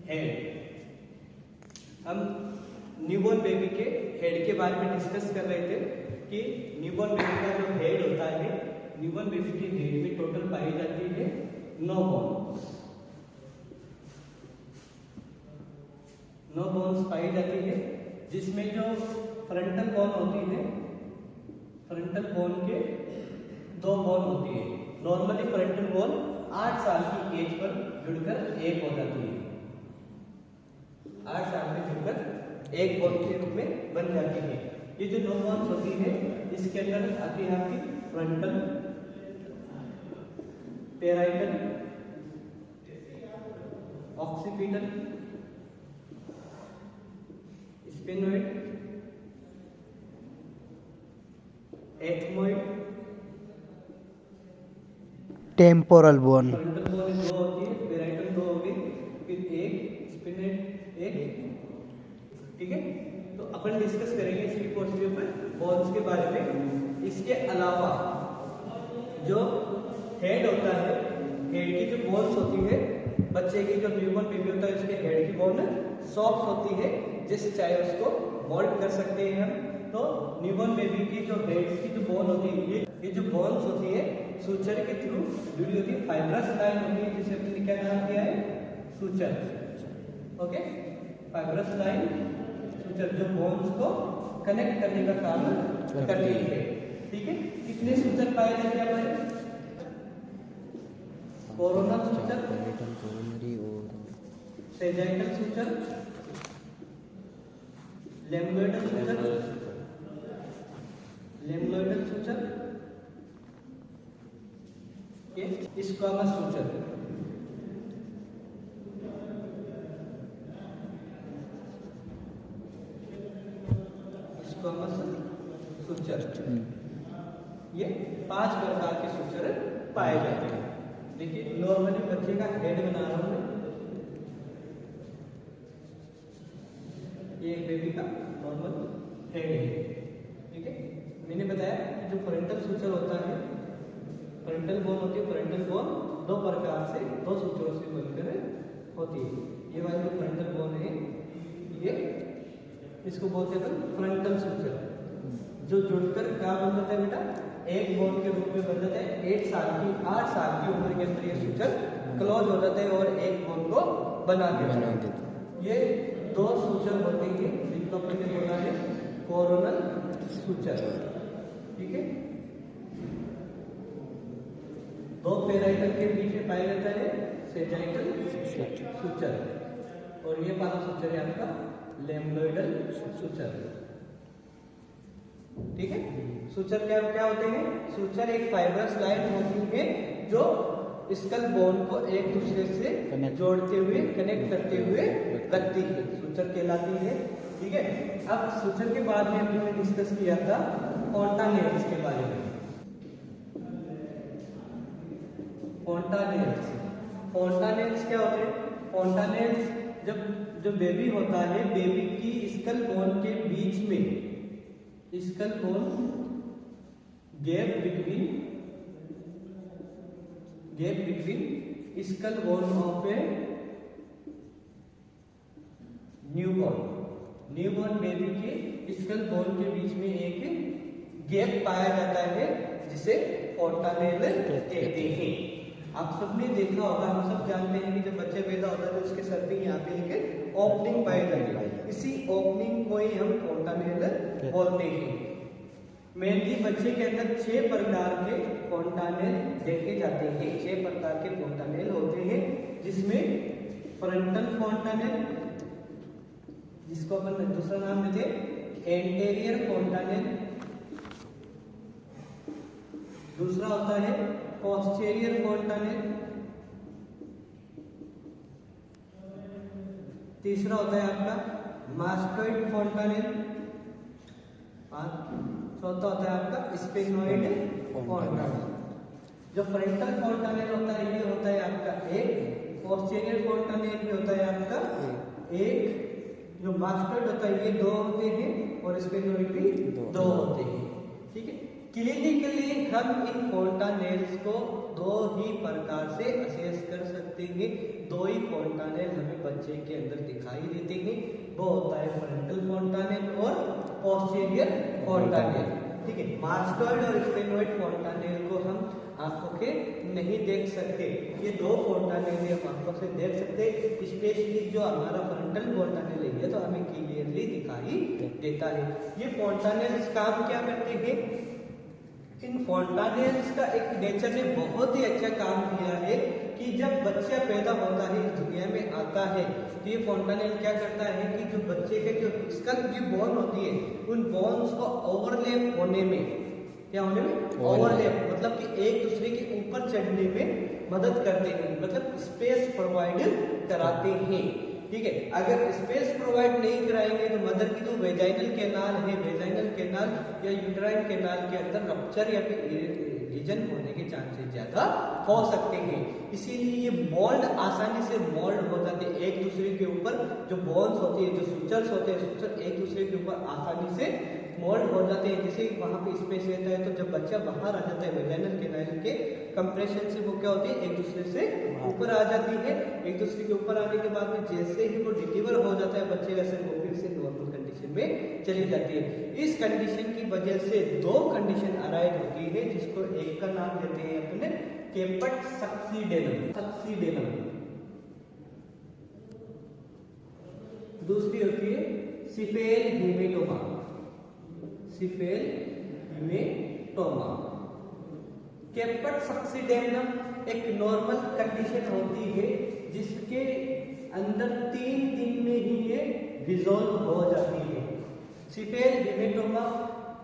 Head. हम newborn baby के head के बारे में डिस्कस कर रहे थे कि न्यूबॉर्न बेबी का जो हेड होता है, न्यूबॉर्न बेबी के हेड में टोटल पाई जाती है 9 बोन्स। 9 बोन्स पाई जाती है, जिसमें जो फ्रंटल बोन होती है, फ्रंटल बोन के 2 बोन होती है। नॉर्मली फ्रंटल बोन 8 साल की एज पर जुड़कर एक हो जाती है, 8 साल में जुड़कर एक बोन के रूप में बन जाती है। ये जो 9 बोन्स होती है, इसके अंदर आती है आपकी frontal, parietal, occipital, sphenoid, ethmoid, temporal bone. Frontal bone 2 होती है, पैराइटल 2 हो गई, फिर एक स्फेनोइड एक। ठीक है, तो अपन डिस्कस करेंगे इसी कोर्स के ऊपर बोन्स के बारे में। इसके अलावा जो हेड होता है, हेड की जो बोन्स होती है, बच्चे की जो न्यूबॉर्न बेबी होता है उसके हेड की बोन सॉफ्ट होती है, जिससे चाहे उसको मोल्ड कर सकते हैं हम। तो न्यूबॉर्न बेबी की जो हेड की जो बोन होती है, ये जो बोन्स होती है सूचर के थ्रू जुड़ी होती है, फाइब्रस लाइन होती है, जिसे हमने क्या नाम दिया है, suture. Okay, fibrous line suture जो बोन्स को कनेक्ट करने का काम करती है। ठीक है, कितने सूचर पाए जाते हैं हमारे? Coronal suture, sagittal suture, lambdoidal suture, lambdoidal suture, squamous suture. Squamous suture, ये 5 प्रकार के सूचर पाए जाते हैं। देखिए, नॉर्मली बच्चे का हेड बना रहा हूं मैं, ये बेबी का नॉर्मल हेड है। ठीक है, मैंने बताया कि जो फ्रंटल सूचर होता है, फ्रंटल बोन होती है, फ्रंटल बोन 2 प्रकार से, 2 सूचरों से बनकर होती है। ये वाली जो फ्रंटल बोन है, ये इसको बोलते हैं फ्रंटल सूचर, जो जुड़कर क्या बन जाता है बेटा, एक बोन के रूप में बन जाता है। 8 साल की उम्र के अंदर ये सूचर क्लोज हो जाता है और एक बोन को बना देता है। ये 2 सूचर होते हैं, जिनको अपन बोला है कोरोनल सूचर। ठीक है, 2 पैराइटल के बीच में पाया जाता है सेजाइटल सूचर, और ये वाला सूचर है आपका लेम्बोइडल सूचर। ठीक है, सूचर क्या क्या होते हैं? सूचर एक फाइब्रस लाइन होती है जो स्कल बोन को एक दूसरे से जोड़ते हुए, कनेक्ट करते हुए रखती है, सूचर कहलाती है। ठीक है, अब सूचर के बाद में हमने डिस्कस किया था फोंटानेल्स के बारे में। फोंटानेल्स, फोंटानेल्स क्या होते हैं? फोंटानेल्स जब जो बेबी होता है, बेबी की स्कल बोन के बीच में, skull bone gap between skull bone of A newborn baby के स्कल बोन के बीच में एक गैप पाया जाता है, जिसे फोंटानेल कहते हैं। आप सबने देखा होगा, हम सब जानते हैं कि जब बच्चा पैदा होता है तो उसके सर पे यहाँ पे एक ओपनिंग पाई जाती है, इसी ओपनिंग को ही हम फोंटानेल बोलते हैं। मेनली बच्चे के अंदर 6 प्रकार के फोंटानेल देखे जाते हैं। 6 प्रकार के फोंटानेल होते हैं, जिसमें फ्रंटल फोंटानेल, जिसको अपन दूसरा नाम देते हैं एंटेरियर फोंटानेल, दूसरा होता है पोस्टीरियर फोंटानेल, तीसरा होता है आपका मास्टोइड फोंटानेल, चौथा होता है आपका स्फेनोइड फोंटानेल। जो फ्रंटल फोंटानेल होता है, ये होता है आपका एक, पोस्टीरियर फोंटानेल भी होता है आपका एक, जो मास्टोइड होता है ये 2 होते हैं, और स्फेनोइड भी 2 होते हैं। ठीक है, क्लिनिकली हम इन फोंटानेल्स को 2 ही प्रकार से असेस कर सकते सकते हैं, दो ही फोंटानेल हमें बच्चे के अंदर दिखाई देते हैं, वो होता है फ्रंटल फोंटानेल और पोस्टीरियर फोंटानेल। ठीक है, मास्टोइड और स्फेनोइड फोंटानेल को हम आंखों के नहीं देख सकते, ये दो फोंटानेल हम आंखों से देख सकते, स्पेशली जो हमारा फ्रंटल फोंटानेल है ये तो हमें क्लियरली दिखाई देता है। ये फोंटानेल्स काम क्या करते हैं? इन फोंटानेल्स का एक नेचर ने बहुत ही अच्छा काम किया है कि जब बच्चा पैदा होता है, इस दुनिया में आता है, तो ये फोंटानेल क्या करता है कि जो बच्चे के जो स्कल की बोन होती है, उन बोन्स को ओवरलैप होने में, क्या होने में? ओवरलैप, मतलब कि एक दूसरे के ऊपर चढ़ने में मदद करते हैं, मतलब स्पेस प्रोवाइड कराते हैं। ठीक है, अगर स्पेस प्रोवाइड नहीं कराएंगे तो मदर की जो वेजाइनल कैनाल है, वेजाइनल कैनाल या यूट्राइन कैनाल के अंदर रप्चर या फिर लीजन होने के चांसेस ज्यादा हो सकते हैं। इसीलिए ये मोल्ड आसानी से मोल्ड हो जाते हैं एक दूसरे के ऊपर, जो बोन्स होती है, जो सुचर्स होते हैं, सुचर एक दूसरे के ऊपर आसानी से मोल्ड हो जाते हैं। जैसे वहां पे स्पेस रहता है, तो जब बच्चा बाहर आ जाता है वेजाइनल कैनाल के कंप्रेशन से, वो क्या होती है, एक दूसरे से ऊपर आ जाती है। एक दूसरे के ऊपर आने के बाद में जैसे ही वो डिलीवर हो जाता है बच्चे, वैसे वो फिर से नॉर्मल कंडीशन में चली जाती है। इस कंडीशन की वजह से दो कंडीशन अराइज होती है, जिसको एक का नाम देते हैं अपने केपट सक्सीडेनम, सक्सीडेनम, दूसरी होती है सिफेल हेमेटोमा, सिफेल हेमेटोमा। केपट सक्सीडेनम एक नॉर्मल कंडीशन होती है जिसके अंदर 3 दिन में ही ये रिजॉल्व हो जाती है। सिफेल हेमेटोमा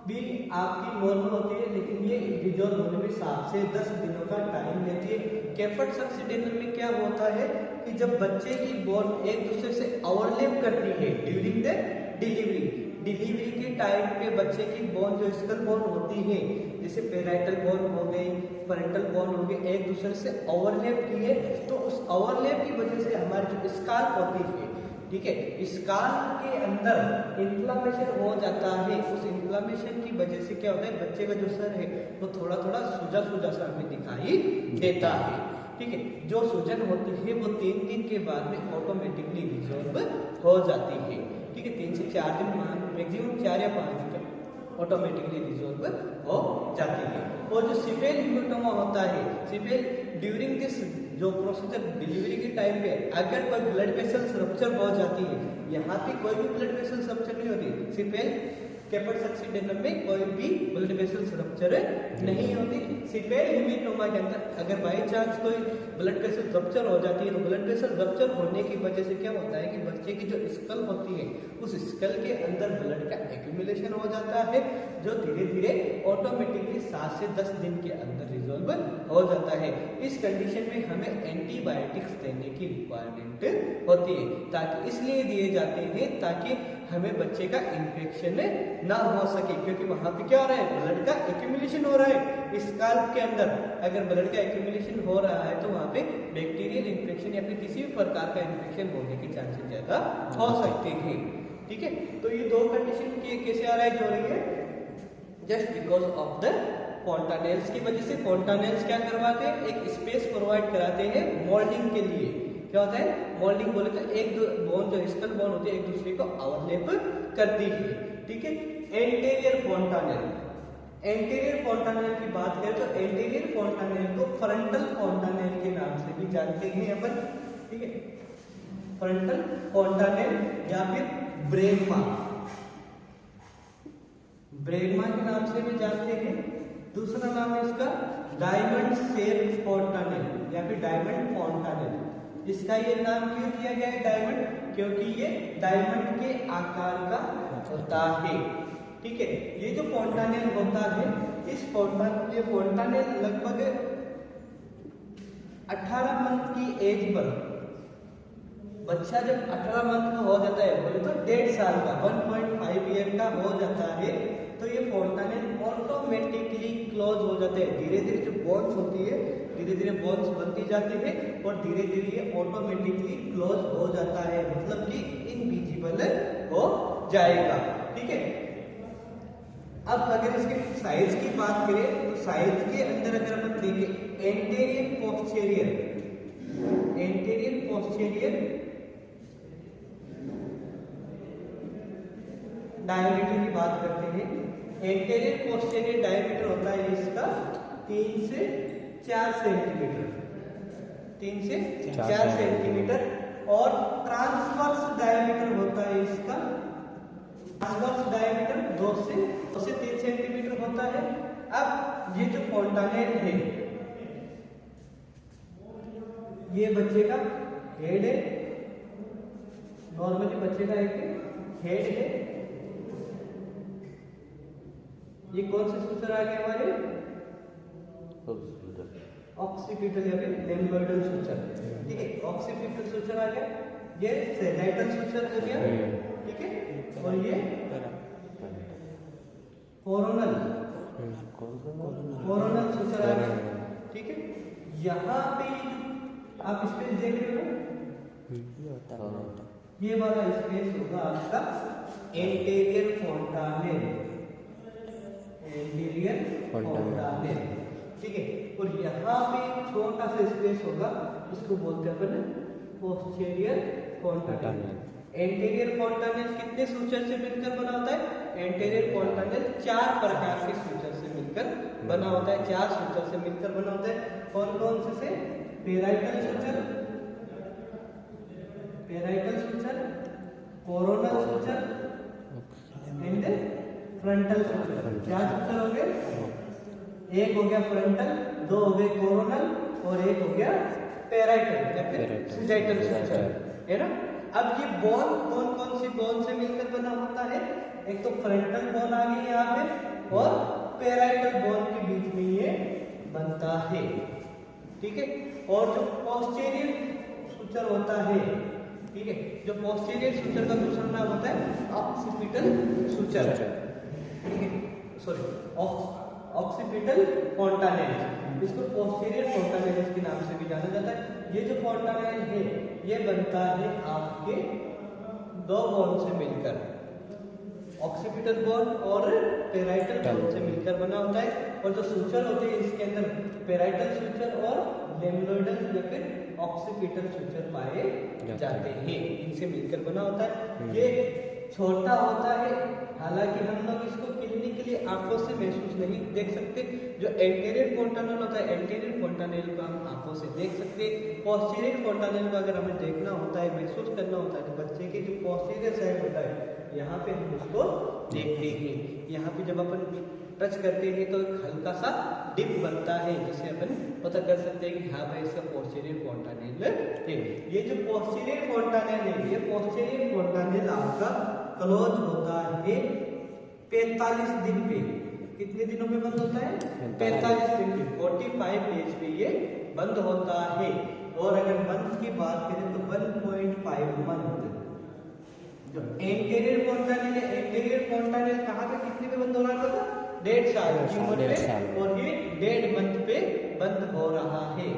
भी आपकी नॉर्मल होती है, लेकिन ये रिजॉल्व होने में 7 से 10 दिनों का टाइम लेती है। केपट सक्सीडेनम में क्या होता है कि जब बच्चे की बोन एक दूसरे से ओवरलैप करती है ड्यूरिंग द डिलीवरी, डिलीवरी के टाइम पे बच्चे की बोन, जो स्कल बोन होती है, जैसे पेराइटल बोन हो गई, पैरेंटल बोन हो गई, एक दूसरे से ओवरलैप की है, तो उस ओवरलैप की वजह से हमारी जो स्काल्प होती है, ठीक है, स्काल्प के अंदर इन्फ्लामेशन हो जाता है। उस इन्फ्लामेशन की वजह से क्या होता है, बच्चे का जो सर है वो थोड़ा थोड़ा सूजा सूजा सा हमें दिखाई देता है। ठीक है, जो सूजन होती है वो 3 दिन के बाद में ऑटोमेटिकली रिजॉल्व हो जाती है। ठीक है, 3 से 4 दिन, मैक्सिमम 4 या 5 दिन तक ऑटोमेटिकली रिजॉल्व हो जाती है। और जो सिफेल हेमेटोमा होता है, सिफेल ड्यूरिंग दिस जो प्रोसीजर डिलीवरी के टाइम पे अगर कोई ब्लड वेसल्स रप्चर हो जाती है, यहाँ पे कोई भी ब्लड वेसल्स रप्चर नहीं होती, सिफेल केपट सक्सीडेनम में कोई भी ब्लड वेसल्स रप्चर नहीं होती। सिफेल हेमेटोमा के अंदर अगर बाई चांस कोई ब्लड वेसल रप्चर हो जाती है, तो ब्लड वेसल रप्चर होने की वजह से क्या होता है कि बच्चे की जो स्कल होती है, उस स्कल के अंदर ब्लड का एक्यूमुलेशन हो जाता है, जो धीरे धीरे ऑटोमेटिकली 7 से 10 दिन के अंदर रिजॉल्व हो जाता है। इस कंडीशन में हमें एंटीबायोटिक्स देने की रिक्वायरमेंट होती है, ताकि इसलिए दिए जाते हैं ताकि हमें बच्चे का इन्फेक्शन ना हो सके, क्योंकि वहां पे क्या हो रहा है, ब्लड का एक्यूमुलेशन हो रहा है स्काल्प के अंदर। अगर ब्लड का एक्यूमुलेशन हो रहा है तो वहां पे बैक्टीरियल इन्फेक्शन या फिर किसी भी प्रकार का इन्फेक्शन होने के चांसेस ज्यादा हो सकते हैं। ठीक है, तो ये दो कंडीशन कैसे अराइज हो रही है, जस्ट बिकॉज ऑफ द फोंटानेल्स की वजह से। फोंटानेल्स क्या करवाते हैं, एक स्पेस प्रोवाइड कराते हैं मोल्डिंग के लिए। क्या होता है, मोल्डिंग बोले तो एक बोन, जो स्कल बोन होती है, एक दूसरे को ओवरलैप करती है। ठीक है, एंटीरियर फोंटानेल, एंटीरियर फोंटानेल की बात करें तो एंटीरियर फोंटानेल को फ्रंटल फोंटानेल के नाम से भी जानते हैं अपन। ठीक है, फ्रंटल फोंटानेल या फिर ब्रेगमा, ब्रेगमा के नाम से भी जानते हैं। दूसरा नाम है इसका डायमंड शेप फोंटानेल या फिर डायमंड फोंटानेल। इसका ये नाम क्यों दिया गया है डायमंड, क्योंकि ये डायमंड के आकार का होता है। ठीक है, ये जो फोंटानेल होता है, इस फोंटानेल लगभग 18 मंथ की एज पर, बच्चा जब 18 मंथ का हो जाता है, बोले तो 1.5 साल का, 1.5 ईयर का हो जाता है, तो ये फोंटानेल ऑटोमेटिकली क्लोज हो जाते हैं। धीरे धीरे जो बोन्स होती है, धीरे धीरे बोन्स बनती जाती है और धीरे धीरे ये ऑटोमेटिकली क्लोज हो जाता है, मतलब कि इनविजिबल हो जाएगा। ठीक है, अब अगर इसके साइज की बात करें तो साइज के अंदर अगर अपन देखें anterior posterior, anterior posterior diameter की बात करते हैं। एंटीरियर पोस्टीरियर डायमीटर होता है इसका 3 से 4 सेंटीमीटर, 3 से 4 सेंटीमीटर। और ट्रांसवर्स डायमीटर होता है इसका, ट्रांसवर्स डायमीटर 2 से 3 सेंटीमीटर होता है। अब ये जो फोंटानेल है, ये बच्चे का हेड है, नॉर्मली बच्चे का एक हेड है। ये कौन से सूचर आ गए हमारे? ऑक्सीपिटल या फिर लेम्बोइडल सूचर, ठीक है। ऑक्सीपिटल सूचर आ गया, ये सेडाइटल सूचर हो गया, ठीक है। और ये कोरोनल सूचर आ गया, ठीक है। यहाँ पे आप स्पेस देख रहे हो, ये वाला स्पेस होगा आपका एंटीरियर फोंटानेल, एंटीरियर फोंटानेल, ठीक है। और यहाँ पे छोटा सा स्पेस होगा, इसको बोलते हैं अपन पोस्टीरियर फोंटानेल। एंटीरियर फोंटानेल कितने सूचर से मिलकर बना होता है? एंटीरियर फोंटानेल 4 प्रकार के सूचर से मिलकर बना होता है, 4 सूचर से मिलकर बना होता है। कौन कौन से? Parietal suture, coronal suture and frontal suture. क्या सूचर हो गए? एक हो गया फ्रंटल, 2 हो गए कोरोनल और एक हो गया पेराइटल या फिर सिजाइटल सूचर, है ना। अब ये बोन कौन कौन सी बोन से मिलकर बना होता है? एक तो फ्रंटल बोन आ गई यहाँ पे, और पेराइटल बोन के बीच में ये बनता है, ठीक है। और जो पोस्टीरियर सूचर होता है, ठीक है, जो पोस्टीरियर सूचर का दूसरा नाम होता है ऑक्सीपिटल सूचर, ठीक है, सॉरी ऑक्सीपिटल फोंटानेल, इसको पोस्टीरियर फोंटानेल के नाम से भी जाना जाता है। ये जो फोंटानेल है, ये बनता है आपके 2 बोन से मिलकर, ऑक्सीपिटल बोन और पेराइटल बोन से मिलकर बना होता है। और जो सूचर होते हैं इसके अंदर पेराइटल सूचर और लेम्बोइडल या फिर ऑक्सीपिटल सूचर पाए जाते हैं, इनसे मिलकर बना होता है। ये छोटा होता है, हालांकि हम लोग इसको क्लिनिकली आंखों से महसूस नहीं देख सकते। जो एंटीरियर फोंटानेल होता है, एंटीरियर फोंटानेल को हम आंखों से देख सकते हैं। पोस्टीरियर फोंटानेल को अगर हमें देखना होता है, महसूस करना होता है, तो बच्चे के जो पोस्टीरियर साइड होता है, यहाँ पे हम उसको देखते हैं। यहाँ पे जब अपन टच करते हैं तो एक हल्का सा डिप बनता है, जिसे अपन पता कर सकते हैं कि हाँ भाई इसका पोस्टीरियर फोंटानेल है। ये जो पोस्टीरियर फोंटानेल है, ये पोस्टीरियर फोंटानेल आपका क्लोज होता है 45 दिन पे। कितने दिनों पे बंद होता है? 45 दिन पे, 45 डेज पे ये बंद होता है। और अगर मंथ की बात करें तो 1.5 मंथ। जो एंटीरियर फोंटानेल है, एंटीरियर फोंटानेल कहाँ पे कितने पे बंद हो रहा था? 1.5 साल की उम्र पे, और ये 1.5 मंथ पे बंद हो रहा है।